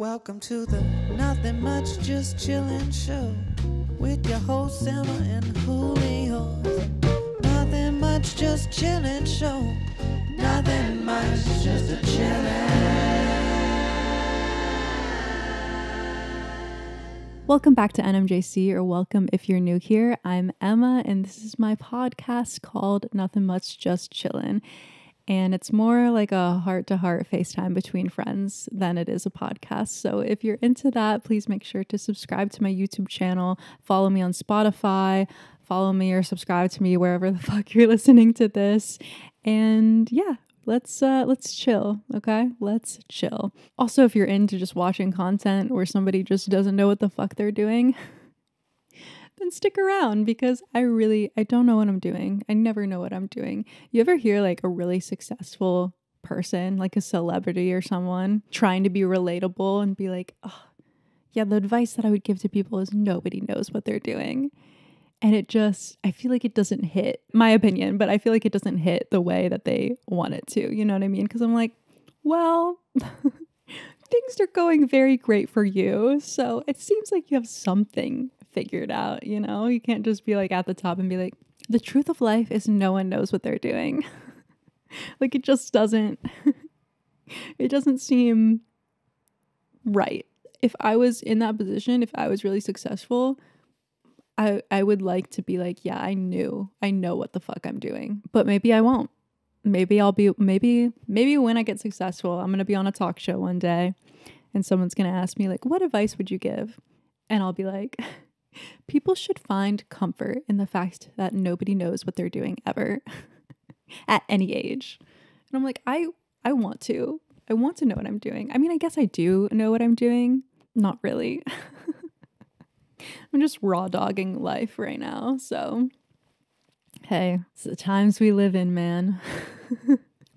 Welcome to the Nothing Much Just Chillin' show with your hosts Emma and Julio. Nothing much, just chillin' show. Nothing much, just a chillin'. Welcome back to NMJC, or welcome if you're new here. I'm Emma, and this is my podcast called Nothing Much Just Chillin'. And it's more like a heart-to-heart FaceTime between friends than it is a podcast. So if you're into that, please make sure to subscribe to my YouTube channel, follow me on Spotify, follow me or subscribe to me wherever the fuck you're listening to this. And yeah, let's chill, okay? Let's chill. Also, if you're into just watching content where somebody just doesn't know what the fuck they're doing, then stick around, because I don't know what I'm doing. I never know what I'm doing. You ever hear like a really successful person, like a celebrity or someone, trying to be relatable and be like, oh, yeah, the advice that I would give to people is nobody knows what they're doing. And I feel like it doesn't hit, my opinion, but I feel like it doesn't hit the way that they want it to. You know what I mean? Because I'm like, well, things are going very great for you. So it seems like you have something figured out, you know? You can't just be like at the top and be like, the truth of life is no one knows what they're doing. Like it just doesn't, it doesn't seem right. If I was in that position, if I was really successful, I would like to be like, yeah, I know what the fuck I'm doing, but maybe I won't. Maybe when I get successful, I'm going to be on a talk show one day and someone's going to ask me like, what advice would you give? And I'll be like, people should find comfort in the fact that nobody knows what they're doing ever at any age. And I'm like, I want to know what I'm doing. I mean, I guess I do know what I'm doing. Not really. I'm just raw dogging life right now. So, hey, it's the times we live in, man.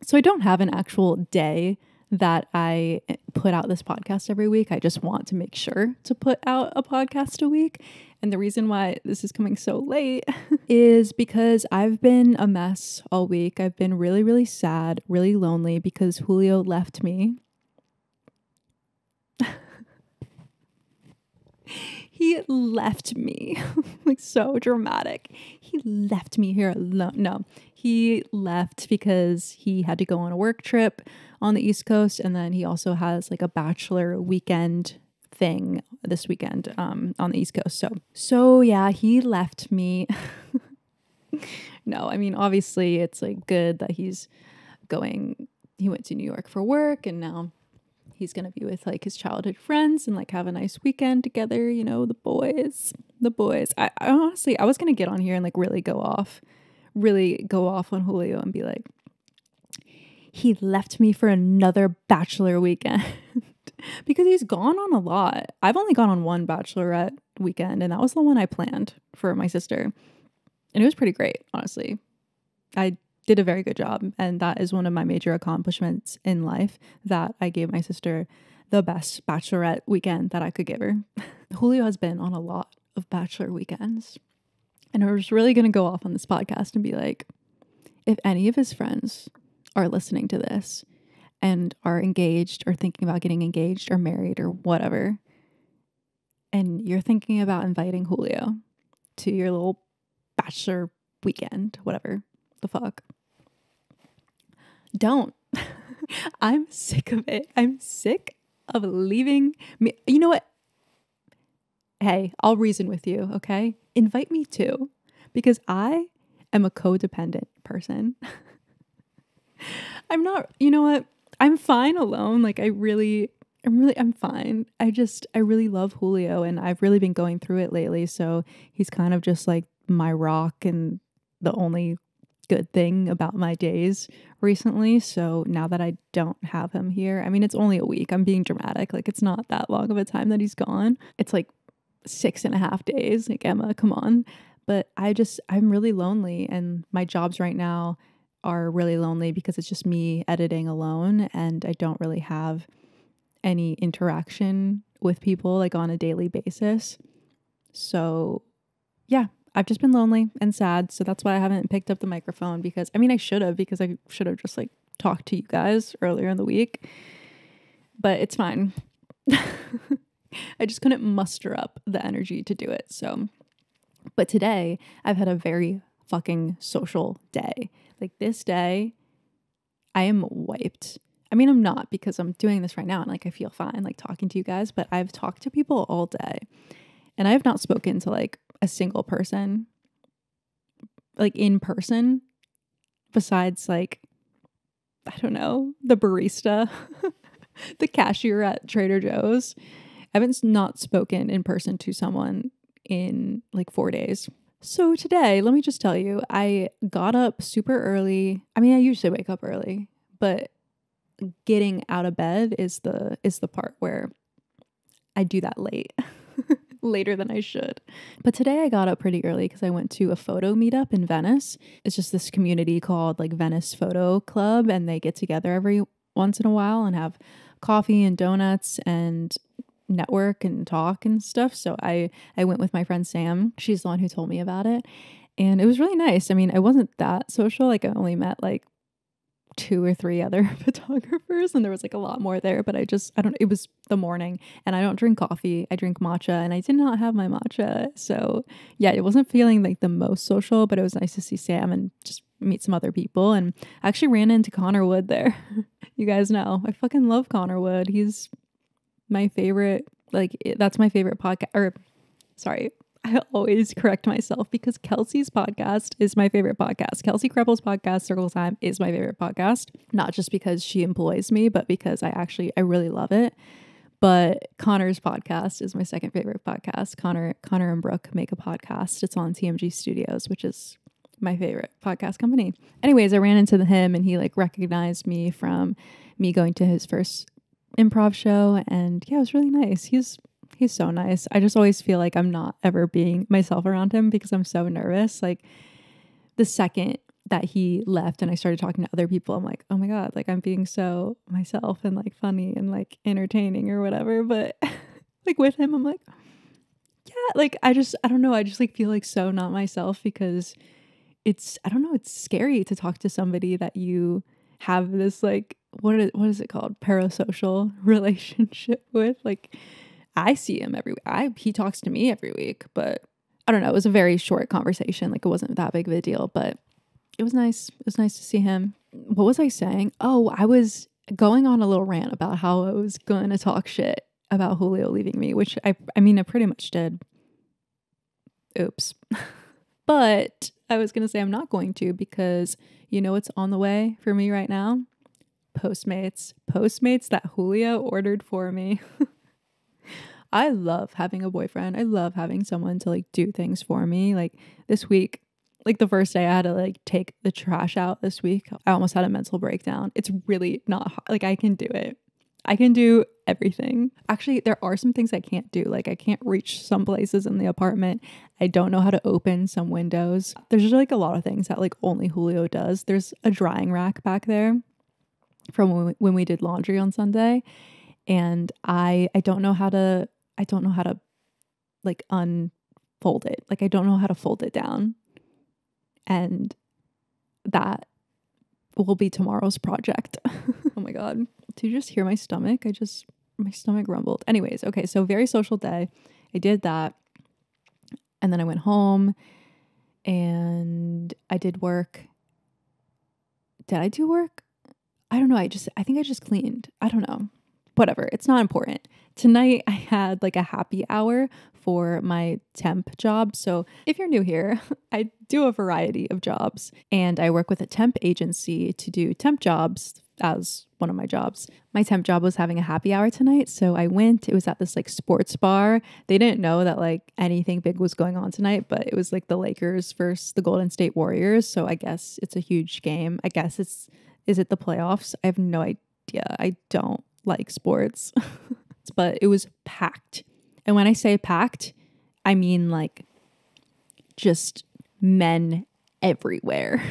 So I don't have an actual day that I put out this podcast every week. I just want to make sure to put out a podcast a week. And the reason why this is coming so late is because I've been a mess all week. I've been really, really sad, really lonely because Julio left me. He left me. Like, so dramatic. He left me here alone. No, he left because he had to go on a work trip on the East Coast, and then he also has like a bachelor weekend thing this weekend on the East Coast. So yeah, he left me. No, I mean, obviously it's like good that he went to New York for work, and now he's going to be with like his childhood friends and like have a nice weekend together, you know, the boys. I honestly, I was going to get on here and like really go off on Julio and be like, he left me for another bachelor weekend because he's gone on a lot. I've only gone on one bachelorette weekend, and that was the one I planned for my sister. And it was pretty great, honestly. I did a very good job, and that is one of my major accomplishments in life, that I gave my sister the best bachelorette weekend that I could give her. Julio has been on a lot of bachelor weekends, and I was really going to go off on this podcast and be like, if any of his friends are listening to this and are engaged or thinking about getting engaged or married or whatever, and you're thinking about inviting Julio to your little bachelor weekend, whatever the fuck, don't. I'm sick of it. I'm sick of leaving me. You know what? Hey, I'll reason with you, okay? Invite me too, because I am a codependent person. I'm not, you know what? I'm fine alone. Like I'm fine. I really love Julio, and I've really been going through it lately. So he's kind of just like my rock and the only good thing about my days recently. So now that I don't have him here, I mean, it's only a week. I'm being dramatic. Like, it's not that long of a time that he's gone. It's like 6.5 days. Like, Emma, come on. But I'm really lonely, and my jobs right now are really lonely because it's just me editing alone, and I don't really have any interaction with people like on a daily basis. So yeah, I've just been lonely and sad. So that's why I haven't picked up the microphone, because I mean, I should have just like talked to you guys earlier in the week, but it's fine. I just couldn't muster up the energy to do it. So, but today I've had a very fucking social day. Like this day, I am wiped. I mean, I'm not because I'm doing this right now and like I feel fine like talking to you guys, but I've talked to people all day and I have not spoken to like a single person like in person besides like, I don't know, the barista, the cashier at Trader Joe's. I haven't not spoken in person to someone in like 4 days. So today, let me just tell you, I got up super early. I mean, I usually wake up early, but getting out of bed is the part where I do that late. Later than I should. But today I got up pretty early because I went to a photo meetup in Venice. It's just this community called like Venice Photo Club, and they get together every once in a while and have coffee and donuts and network and talk and stuff. So I went with my friend Sam. She's the one who told me about it. And it was really nice. I mean, I wasn't that social. Like I only met like 2 or 3 other photographers and there was like a lot more there, but I don't, it was the morning and I don't drink coffee. I drink matcha and I did not have my matcha. So yeah, it wasn't feeling like the most social, but it was nice to see Sam and just meet some other people. And I actually ran into Connor Wood there. You guys know, I fucking love Connor Wood. He's my favorite, like that's my favorite podcast, or sorry, I always correct myself because Kelsey's podcast is my favorite podcast. Kelsey Kreppel's podcast, Circle Time, is my favorite podcast. Not just because she employs me, but because I really love it. But Connor's podcast is my second favorite podcast. Connor and Brooke make a podcast. It's on TMG Studios, which is my favorite podcast company. Anyways, I ran into him and he like recognized me from me going to his first improv show. And yeah, it was really nice. He's so nice. I just always feel like I'm not ever being myself around him because I'm so nervous. Like the second that he left and I started talking to other people, I'm like, oh my God, like I'm being so myself and like funny and like entertaining or whatever. But like with him, I'm like, yeah, like I don't know. I just like feel like so not myself because I don't know, it's scary to talk to somebody that you have this like, what is it called? Parasocial relationship with. Like I see him every week. He talks to me every week, but I don't know. It was a very short conversation. Like it wasn't that big of a deal, but it was nice. It was nice to see him. What was I saying? Oh, I was going on a little rant about how I was going to talk shit about Julio leaving me, which I mean, I pretty much did. Oops. But I was going to say I'm not going to because you know what's on the way for me right now? Postmates that Julio ordered for me. I love having a boyfriend. I love having someone to like do things for me. Like this week, like the first day I had to like take the trash out this week, I almost had a mental breakdown. It's really not hard. Like I can do it. I can do everything. Actually, there are some things I can't do. Like I can't reach some places in the apartment. I don't know how to open some windows. There's just like a lot of things that like only Julio does. There's a drying rack back there from when we did laundry on Sunday. And I don't know how to like unfold it. Like I don't know how to fold it down. And that will be tomorrow's project. Oh my God. Did you just hear my stomach? My stomach rumbled. Anyways, okay. So very social day. I did that. And then I went home and I did work. Did I do work? I don't know. I think I just cleaned. I don't know. Whatever. It's not important. Tonight I had like a happy hour for my temp job. So if you're new here, I do a variety of jobs and I work with a temp agency to do temp jobs as one of my jobs. My temp job was having a happy hour tonight. So I went, it was at this like sports bar. They didn't know that like anything big was going on tonight, but it was like the Lakers versus the Golden State Warriors. So I guess it's a huge game. I guess is it the playoffs? I have no idea. I don't like sports, but it was packed. And when I say packed, I mean like just men everywhere.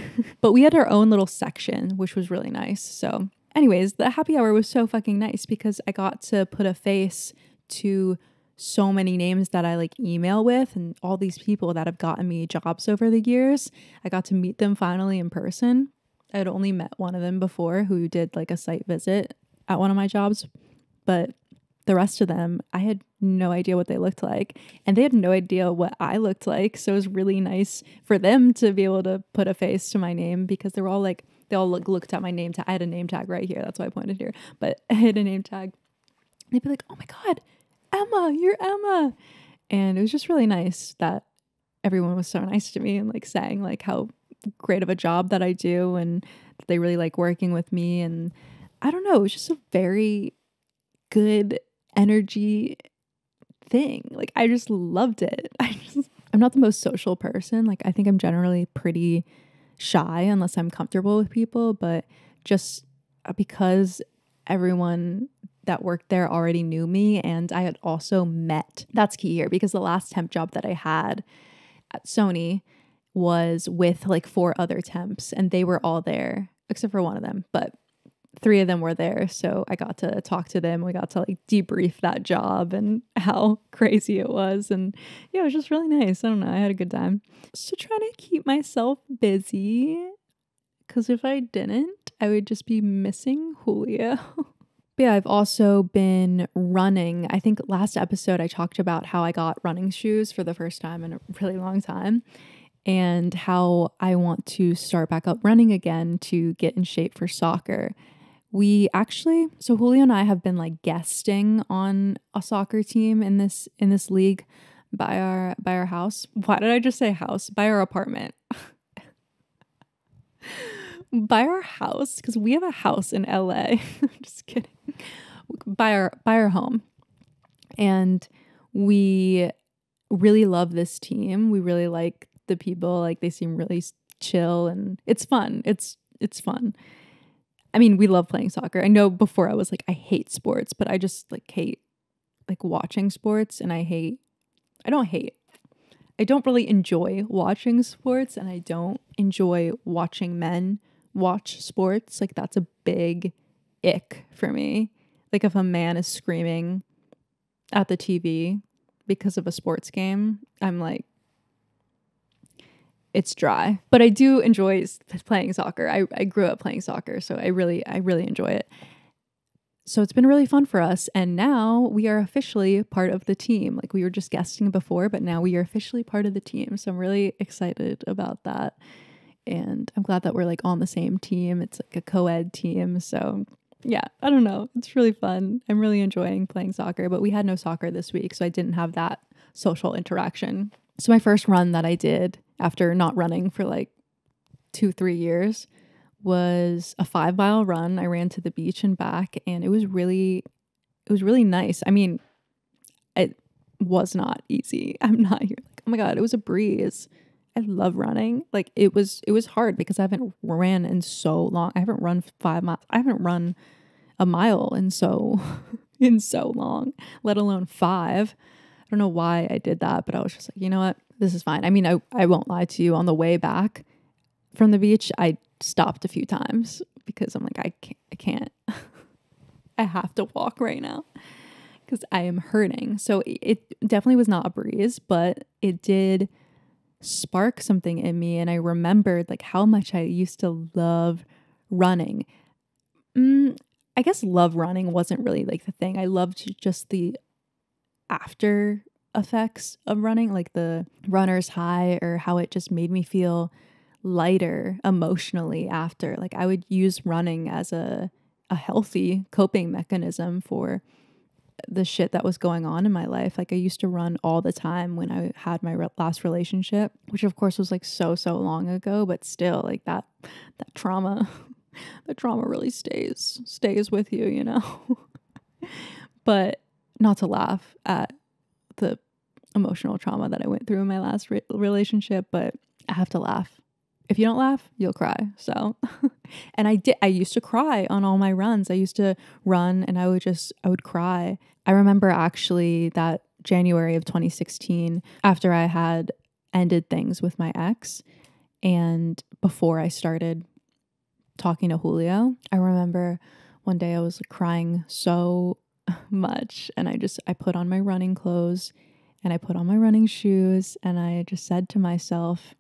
But we had our own little section, which was really nice. So anyways, the happy hour was so fucking nice because I got to put a face to so many names that I like email with and all these people that have gotten me jobs over the years. I got to meet them finally in person. I had only met one of them before who did like a site visit at one of my jobs, but the rest of them, I had no idea what they looked like, and they had no idea what I looked like. So it was really nice for them to be able to put a face to my name, because they were all like, they all looked at my name tag. I had a name tag right here. That's why I pointed here, but I had a name tag. They'd be like, "Oh my God, Emma, you're Emma." And it was just really nice that everyone was so nice to me and like saying like how great of a job that I do, and that they really like working with me. And I don't know, it was just a very good energy thing. Like I just loved it. I'm not the most social person. Like I think I'm generally pretty shy unless I'm comfortable with people, but just because everyone that worked there already knew me, and I had also met, that's key here, because the last temp job that I had at Sony was with like 4 other temps, and they were all there except for one of them, but 3 of them were there. So I got to talk to them. We got to like debrief that job and how crazy it was. And yeah, it was just really nice. I don't know. I had a good time. So trying to keep myself busy, because if I didn't, I would just be missing Julio. But yeah, I've also been running. I think last episode I talked about how I got running shoes for the first time in a really long time, and how I want to start back up running again to get in shape for soccer. So Julio and I have been like guesting on a soccer team in this league by our house. Why did I just say house? By our apartment. By our house, because we have a house in LA. Just kidding. By our home. And we really love this team. We really like the people. Like they seem really chill, and it's fun. It's fun. I mean, we love playing soccer. I know before I was like, I hate sports, but I just like hate like watching sports, and I don't really enjoy watching sports, and I don't enjoy watching men watch sports. Like that's a big ick for me. Like if a man is screaming at the TV because of a sports game, I'm like, it's dry. But I do enjoy playing soccer. I grew up playing soccer, so I really enjoy it. So it's been really fun for us, and now we are officially part of the team. Like we were just guesting before, but now we are officially part of the team. So I'm really excited about that. And I'm glad that we're like on the same team. It's like a co-ed team. So yeah, I don't know. It's really fun. I'm really enjoying playing soccer, but we had no soccer this week, so I didn't have that social interaction. So my first run that I did after not running for like 2-3 years was a 5-mile run. I ran to the beach and back, and it was really nice. I mean, it was not easy. I'm not here like, oh my God, it was a breeze. I love running. Like it was hard because I haven't ran in so long. I haven't run 5 miles. I haven't run a mile in so long, let alone 5. I don't know why I did that, but I was just like, you know what? This is fine. I mean, I won't lie to you. On the way back from the beach, I stopped a few times because I'm like, I can't. I have to walk right now because I am hurting. So it definitely was not a breeze, but it did spark something in me, and I remembered like how much I used to love running. I guess love running wasn't really like the thing. I loved just the after effects of running, like the runner's high, or how it just made me feel lighter emotionally after. Like I would use running as a healthy coping mechanism for the shit that was going on in my life. Like I used to run all the time when I had my last relationship, which of course was like so long ago, but still like that trauma, the trauma really stays with you, you know. But not to laugh at the emotional trauma that I went through in my last relationship, but I have to laugh. If you don't laugh, you'll cry. So, and I used to cry on all my runs. I used to run and I would cry. I remember actually that January of 2016, after I had ended things with my ex and before I started talking to Julio, I remember one day I was like crying so much, and I put on my running clothes and I put on my running shoes, and I just said to myself,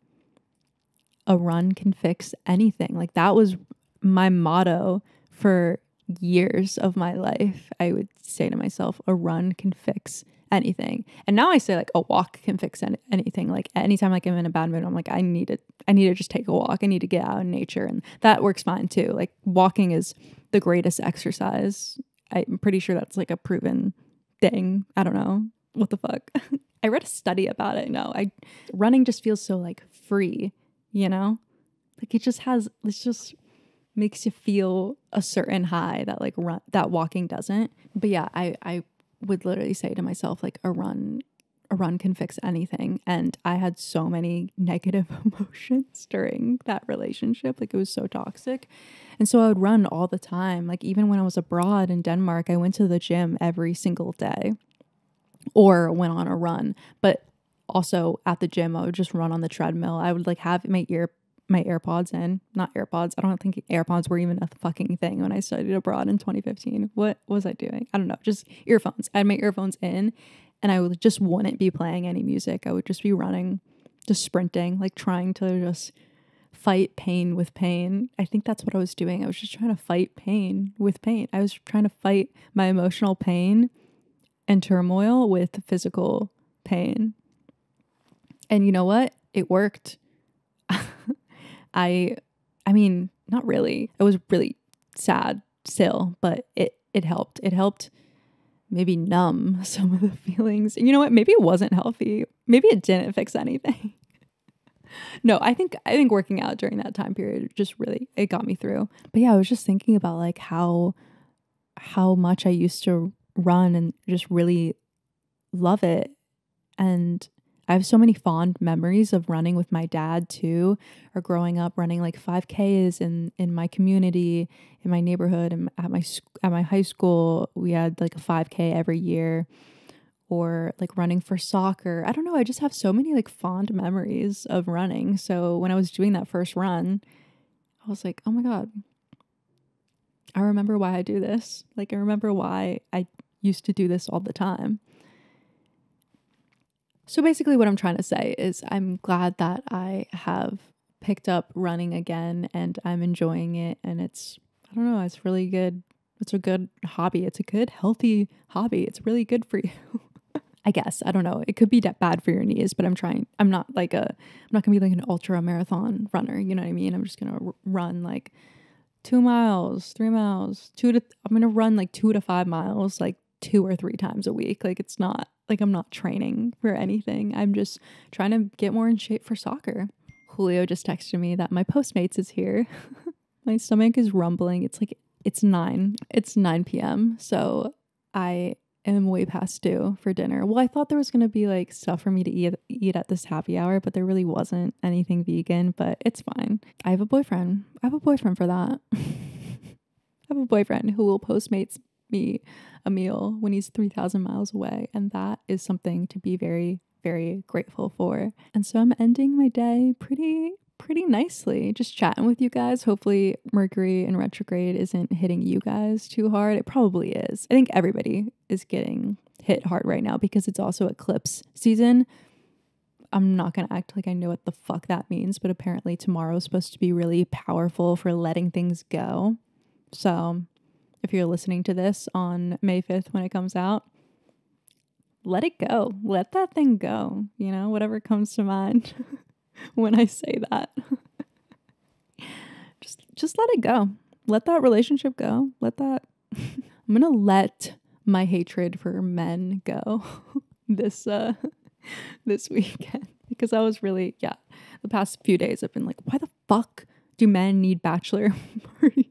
a run can fix anything. Like that was my motto for years of my life, I would say to myself, a run can fix anything. And now I say like a walk can fix anything. Like anytime like I'm in a bad mood, I'm like, I need to just take a walk. I need to get out in nature. And that works fine too. Like walking is the greatest exercise. I'm pretty sure that's like a proven thing. I don't know. What the fuck? I read a study about it. No, running just feels so like free, you know? Like it just makes you feel a certain high that like that walking doesn't. But yeah, I would literally say to myself like a run can fix anything. And I had so many negative emotions during that relationship. Like it was so toxic. And so I would run all the time. Like even when I was abroad in Denmark, I went to the gym every single day or went on a run. But also at the gym, I would just run on the treadmill. I would like have my AirPods in, not AirPods. I don't think AirPods were even a fucking thing when I studied abroad in 2015. What was I doing? I don't know, just earphones. I had my earphones in and I wouldn't be playing any music. I would just be running, just sprinting, like trying to just fight pain with pain. I think that's what I was doing. I was just trying to fight pain with pain. I was trying to fight my emotional pain and turmoil with physical pain. And you know what? It worked. I mean, not really. I was really sad still, but it helped. It helped maybe numb some of the feelings. And you know what? Maybe it wasn't healthy. Maybe it didn't fix anything. No, I think working out during that time period just really, it got me through. But yeah, I was just thinking about like how much I used to run and just really love it. And I have so many fond memories of running with my dad too, or growing up running like 5Ks in my community, in my neighborhood, and at my high school. We had like a 5K every year, or like running for soccer. I don't know. I just have so many like fond memories of running. So when I was doing that first run, I was like, oh my God, I remember why I do this. Like I remember why I used to do this all the time. So basically what I'm trying to say is I'm glad that I have picked up running again and I'm enjoying it. And it's really good. It's a good hobby. It's a good, healthy hobby. It's really good for you. I guess. I don't know. It could be bad for your knees, but I'm not going to be like an ultra marathon runner. You know what I mean? I'm just going to run like 2 miles, 3 miles, I'm going to run like 2 to 5 miles, like 2 or 3 times a week. Like it's not like I'm not training for anything. I'm just trying to get more in shape for soccer. Julio just texted me that my Postmates is here. My stomach is rumbling. It's 9 p.m. So I am way past due for dinner. Well, I thought there was going to be like stuff for me to eat at this happy hour, but there really wasn't anything vegan, but it's fine. I have a boyfriend for that. I have a boyfriend who will Postmates me a meal when he's 3,000 miles away. And that is something to be very, very grateful for. And so I'm ending my day pretty nicely, just chatting with you guys. Hopefully Mercury in retrograde isn't hitting you guys too hard. It probably is. I think everybody is getting hit hard right now because it's also eclipse season. I'm not going to act like I know what the fuck that means, but apparently tomorrow is supposed to be really powerful for letting things go. So if you're listening to this on May 5th when it comes out, let it go. Let that thing go. You know, whatever comes to mind when I say that. Just let it go. Let that relationship go. I'm going to let my hatred for men go this weekend, because I was really, the past few days I've been like, why the fuck do men need bachelor parties?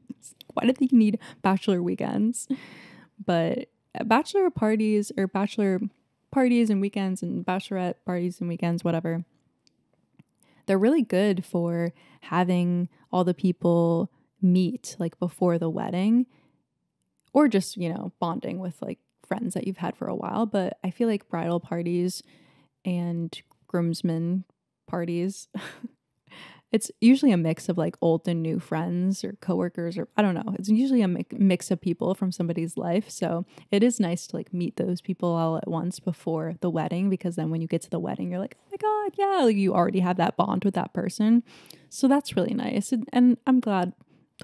Why do they need bachelor weekends? But bachelor parties or bachelor parties and weekends and bachelorette parties and weekends, whatever, they're really good for having all the people meet like before the wedding, or just, you know, bonding with like friends that you've had for a while. But I feel like bridal parties and groomsmen parties, it's usually a mix of like old and new friends or coworkers, or I don't know. It's usually a mix of people from somebody's life. So it is nice to like meet those people all at once before the wedding, because then when you get to the wedding, you're like, oh my God, yeah, like you already have that bond with that person. So that's really nice. And I'm glad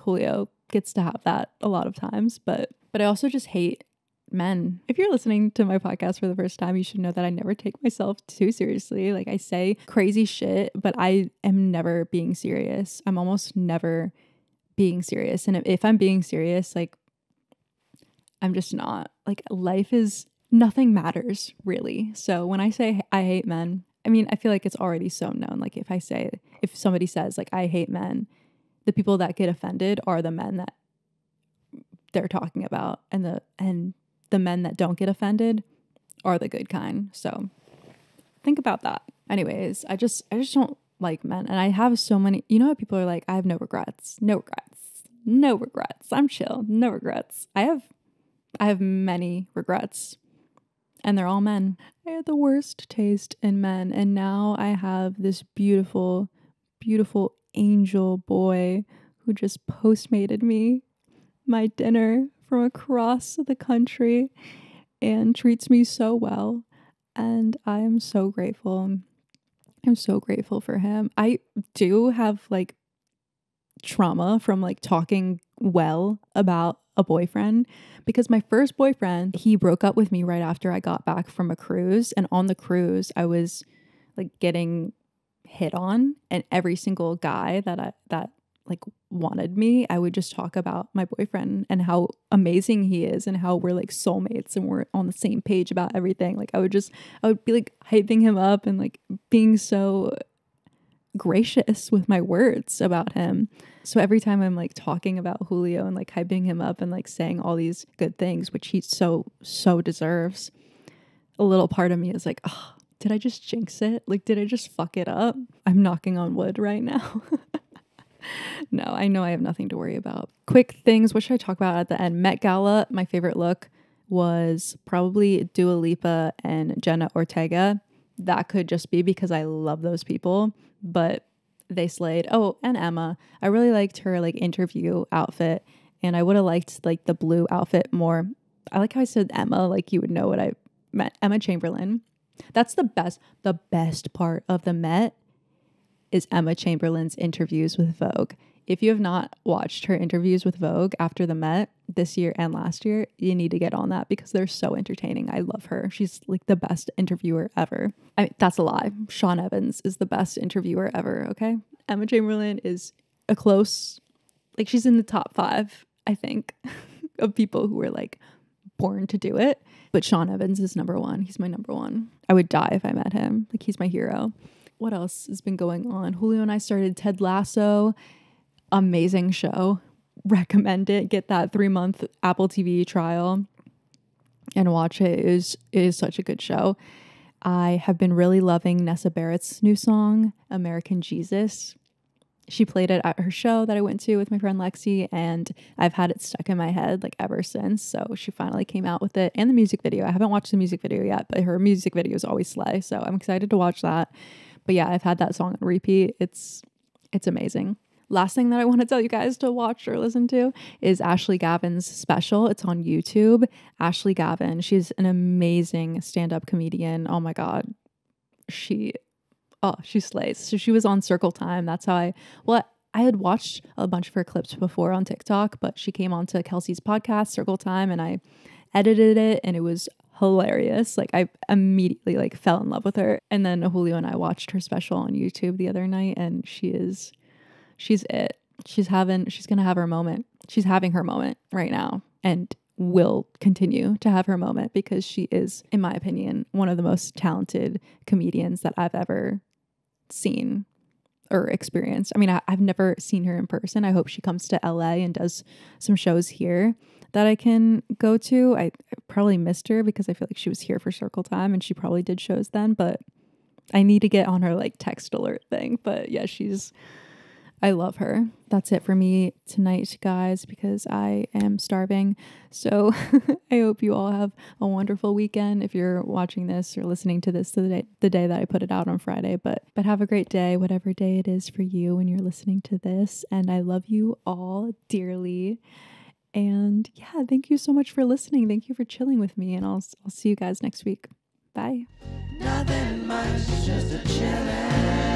Julio gets to have that a lot of times, but I also just hate men. If you're listening to my podcast for the first time, you should know that I never take myself too seriously. Like I say crazy shit, but I am never being serious. I'm almost never being serious. And if I'm being serious, like I'm just not. Like life is, nothing matters really. So when I say I hate men, I mean, I feel like it's already so known. Like if somebody says like I hate men, the people that get offended are the men that they're talking about, and the men that don't get offended are the good kind. So think about that. Anyways, I just don't like men. And I have so many, you know how people are like, I have no regrets. I'm chill. No regrets. I have many regrets, and they're all men. I had the worst taste in men, and now I have this beautiful, beautiful angel boy who just postmated me my dinner from across the country and treats me so well, and I am so grateful. I'm so grateful for him. I do have like trauma from like talking well about a boyfriend, because my first boyfriend, he broke up with me right after I got back from a cruise, and on the cruise I was like getting hit on, and every single guy that like wanted me, I would just talk about my boyfriend and how amazing he is and how we're like soulmates and we're on the same page about everything. Like I would be like hyping him up and like being so gracious with my words about him. So every time I'm like talking about Julio and like hyping him up and like saying all these good things, which he so deserves, a little part of me is like, oh, did I just jinx it? Like, did I just fuck it up? I'm knocking on wood right now. No, I know I have nothing to worry about. Quick things, what should I talk about at the end? Met Gala, my favorite look was probably Dua Lipa and Jenna Ortega. That could just be because I love those people, but they slayed. Oh, and Emma. I really liked her like interview outfit, and I would have liked like the blue outfit more. I like how I said Emma, like you would know what I meant. Emma Chamberlain. That's the best part of the Met is Emma Chamberlain's interviews with Vogue. If you have not watched her interviews with Vogue after the Met this year and last year, you need to get on that because they're so entertaining. I love her. She's like the best interviewer ever. I mean, that's a lie. Sean Evans is the best interviewer ever, okay? Emma Chamberlain is a close, like she's in the top 5, I think, of people who are like born to do it. But Sean Evans is number 1. He's my number 1. I would die if I met him. Like he's my hero. What else has been going on? Julio and I started Ted Lasso. Amazing show. Recommend it. Get that 3-month Apple TV trial and watch it. It is such a good show. I have been really loving Nessa Barrett's new song, American Jesus. She played it at her show that I went to with my friend Lexi, and I've had it stuck in my head like ever since. So she finally came out with it, and the music video. I haven't watched the music video yet, but her music videos always slay. So I'm excited to watch that. But yeah, I've had that song on repeat. It's amazing. Last thing that I want to tell you guys to watch or listen to is Ashley Gavin's special. It's on YouTube. Ashley Gavin, she's an amazing stand-up comedian. Oh my God. She slays. So she was on Circle Time. That's how I had watched a bunch of her clips before on TikTok, but she came onto Kelsey's podcast, Circle Time, and I edited it, and it was hilarious. Like I immediately like fell in love with her. And then Julio and I watched her special on YouTube the other night, and she's it. She's gonna have her moment. She's having her moment right now and will continue to have her moment because she is, in my opinion, one of the most talented comedians that I've ever seen or experienced. I mean, I've never seen her in person. I hope she comes to LA and does some shows here that I can go to. I probably missed her because I feel like she was here for Circle Time and she probably did shows then, but I need to get on her like text alert thing. But yeah, I love her. That's it for me tonight, guys, because I am starving. So I hope you all have a wonderful weekend if you're watching this or listening to this the day that I put it out on Friday. But have a great day, whatever day it is for you when you're listening to this. And I love you all dearly. And yeah, thank you so much for listening. Thank you for chilling with me. And I'll see you guys next week. Bye. Nothing much, just a chillin'.